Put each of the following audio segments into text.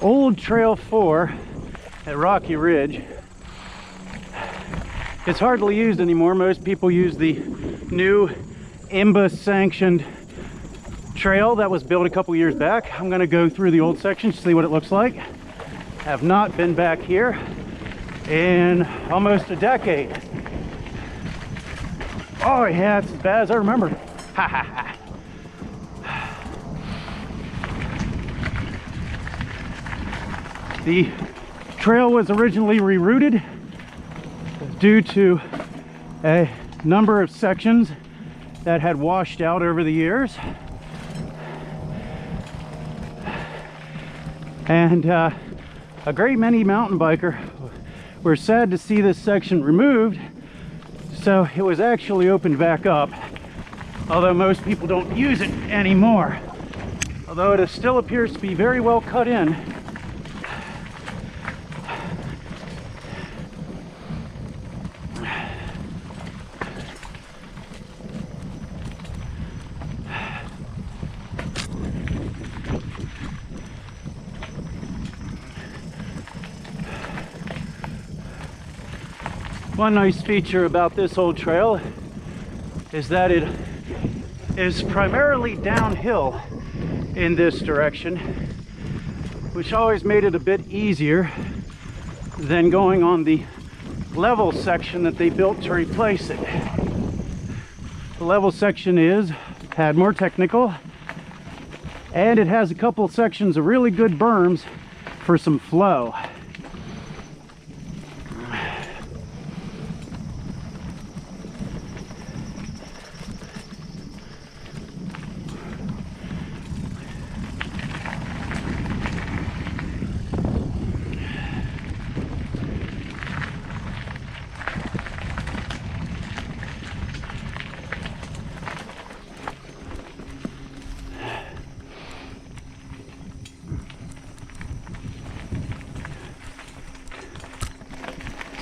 Old Trail 4 at Rocky Ridge. It's hardly used anymore. Most people use the new IMBA sanctioned trail that was built a couple years back. I'm gonna go through the old section to see what it looks like. Have not been back here in almost a decade. Oh yeah, it's as bad as I remember. Ha ha ha. The trail was originally rerouted due to a number of sections that had washed out over the years. And a great many mountain biker were sad to see this section removed, so it was actually opened back up, although most people don't use it anymore. Although it still appears to be very well cut in. One nice feature about this old trail is that it is primarily downhill in this direction, which always made it a bit easier than going on the level section that they built to replace it. The level section is a tad more technical, and it has a couple sections of really good berms for some flow.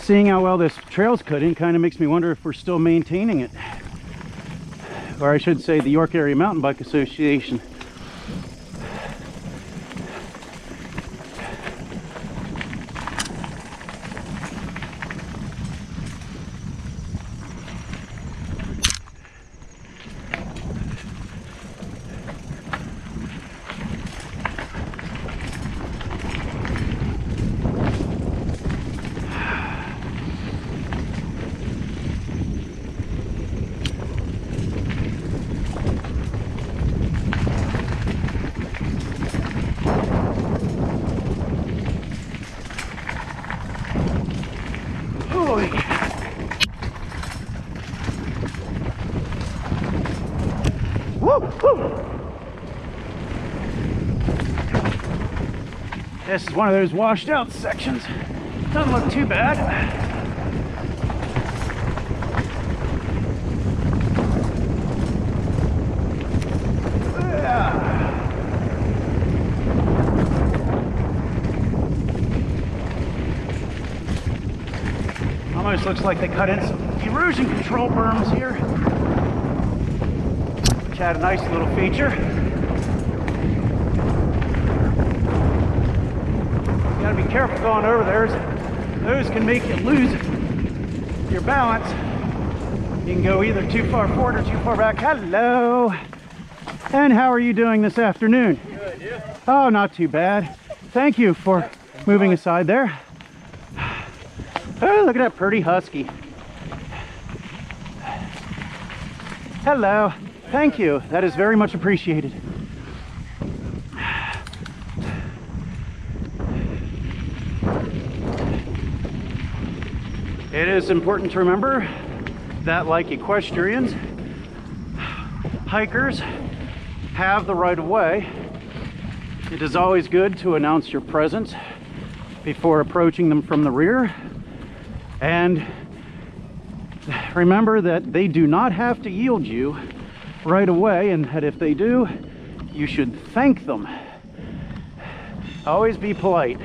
Seeing how well this trail's cut in kind of makes me wonder if we're still maintaining it. Or I should say the York Area Mountain Bike Association. This is one of those washed out sections. Doesn't look too bad. Almost looks like they cut in some erosion control berms here, which had a nice little feature. You gotta be careful going over there. Those can make you lose your balance. You can go either too far forward or too far back. Hello. And how are you doing this afternoon? Good, yeah. Oh, not too bad. Thank you for moving aside there. Oh, look at that pretty husky. Hello. Thank you. That is very much appreciated. It is important to remember that, like equestrians, hikers have the right of way. It is always good to announce your presence before approaching them from the rear. And remember that they do not have to yield you right away, and that if they do, you should thank them. Always be polite.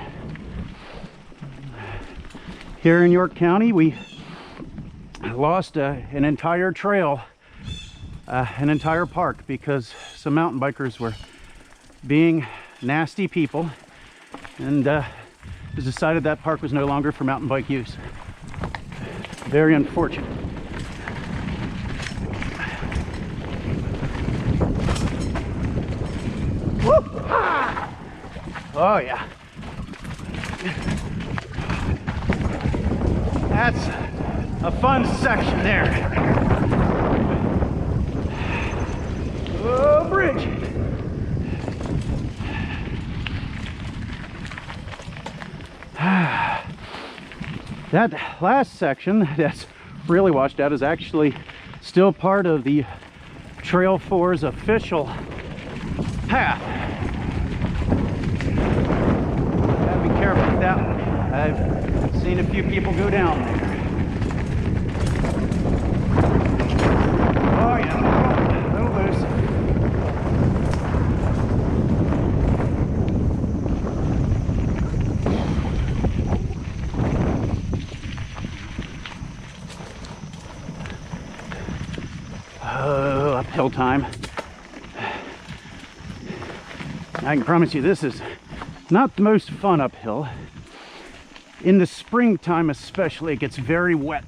Here in York County, we lost an entire trail, an entire park, because some mountain bikers were being nasty people and it was decided that park was no longer for mountain bike use. Very unfortunate. Woo! Ah! Oh yeah. That's a fun section there. Oh, bridge. That last section that's really washed out is actually still part of the Trail 4's official path. Gotta be careful with that one. I've seen a few people go down there. Oh yeah, a little loose. Oh, uphill time. I can promise you this is not the most fun uphill. In the springtime especially, it gets very wet.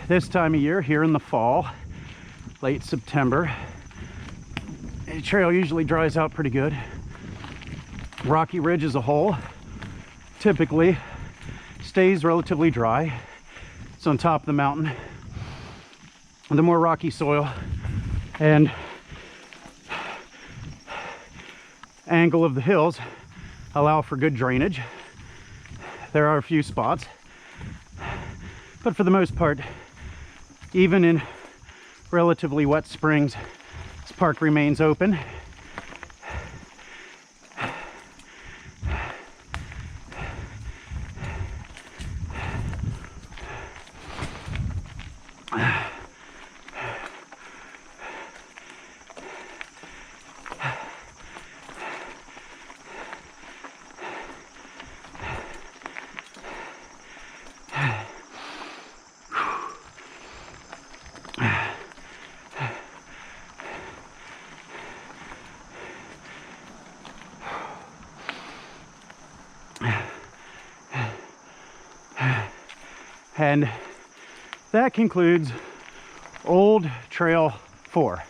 This time of year, here in the fall, late September, the trail usually dries out pretty good. Rocky Ridge as a whole typically stays relatively dry. It's on top of the mountain. The more rocky soil and angle of the hills allow for good drainage. There are a few spots, but for the most part, even in relatively wet springs, this park remains open. And that concludes Old Trail 4.